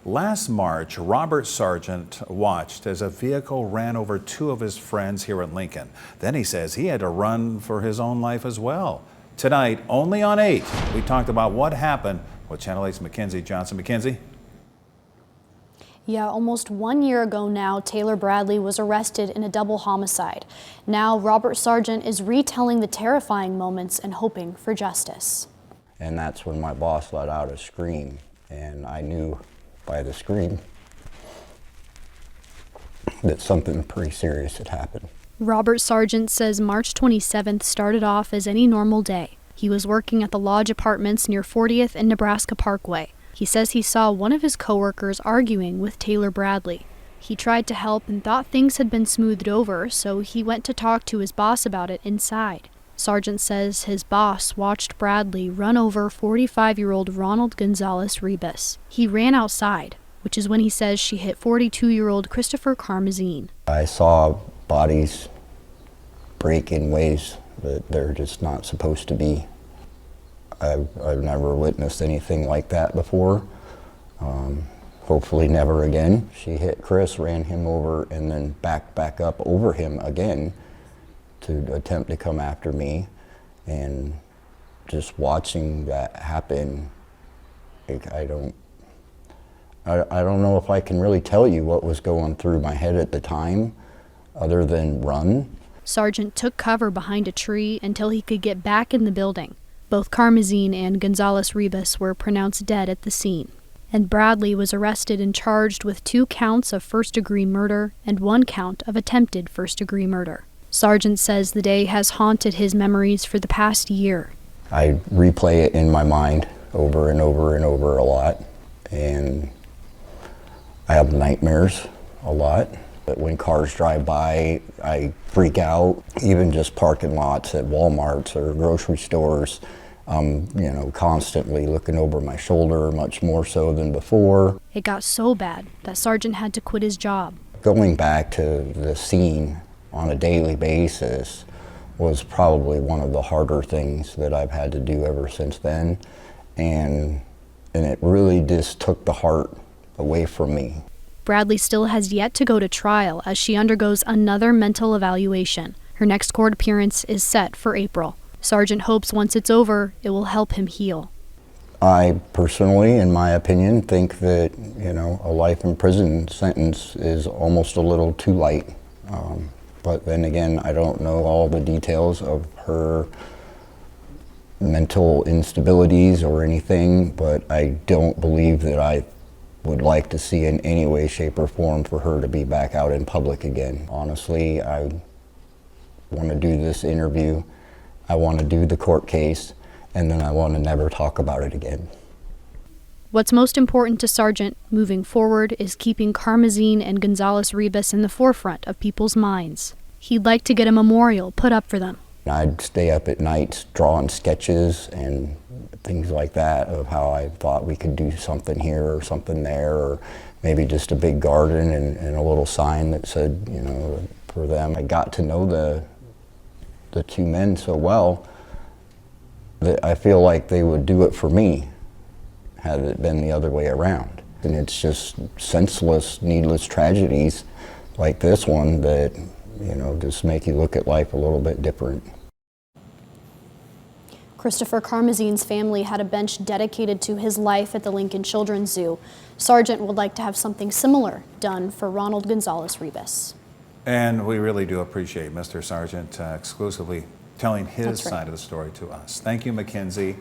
Last March, Robert Sargent watched as a vehicle ran over two of his friends here in Lincoln. Then he says he had to run for his own life as well. Tonight, only on 8, we talked about what happened with Channel 8's Mackenzie Johnson. Mackenzie? Yeah, almost 1 year ago now, Taylor Bradley was arrested in a double homicide. Now, Robert Sargent is retelling the terrifying moments and hoping for justice. And that's when my boss let out a scream, and I knew by the scream that something pretty serious had happened. Robert Sargent says March 27th started off as any normal day. He was working at the Lodge Apartments near 40th and Nebraska Parkway. He says he saw one of his coworkers arguing with Taylor Bradley. He tried to help and thought things had been smoothed over, so he went to talk to his boss about it inside. Sargent says his boss watched Bradley run over 45-year-old Ronald Gonzalez Ribas. He ran outside, which is when he says she hit 42-year-old Christopher Karmazine. I saw bodies break in ways that they're just not supposed to be. I've never witnessed anything like that before. Hopefully never again. She hit Chris, ran him over, and then back up over him again to attempt to come after me. And just watching that happen, I don't know if I can really tell you what was going through my head at the time, other than run. Sargent took cover behind a tree until he could get back in the building. Both Karmazine and Gonzalez Ribas were pronounced dead at the scene. And Bradley was arrested and charged with 2 counts of first-degree murder and 1 count of attempted first-degree murder. Sargent says the day has haunted his memories for the past year. I replay it in my mind over and over and over a lot, and I have nightmares a lot. But when cars drive by, I freak out. Even just parking lots at Walmarts or grocery stores, constantly looking over my shoulder, much more so than before. It got so bad that Sargent had to quit his job. Going back to the scene on a daily basis was probably one of the harder things that I've had to do ever since then. And it really just took the heart away from me. Bradley still has yet to go to trial as she undergoes another mental evaluation. Her next court appearance is set for April. Sargent hopes once it's over, it will help him heal. I personally, in my opinion, think that, a life in prison sentence is almost a little too light. But then again, I don't know all the details of her mental instabilities or anything, but I don't believe that I would like to see in any way, shape, or form for her to be back out in public again. Honestly, I want to do this interview, I want to do the court case, and then I want to never talk about it again. What's most important to Sargent moving forward is keeping Karmazine and Gonzalez Ribas in the forefront of people's minds. He'd like to get a memorial put up for them. I'd stay up at nights drawing sketches and things like that of how I thought we could do something here or something there, or maybe just a big garden and a little sign that said, for them. I got to know the 2 men so well that I feel like they would do it for me had it been the other way around. And it's just senseless, needless tragedies like this one that, just make you look at life a little bit different. Christopher Karmazine's family had a bench dedicated to his life at the Lincoln Children's Zoo. Sargent would like to have something similar done for Ronald Gonzalez Ribas. And we really do appreciate Mr. Sargent exclusively telling his That's right. side of the story to us. Thank you, Mackenzie.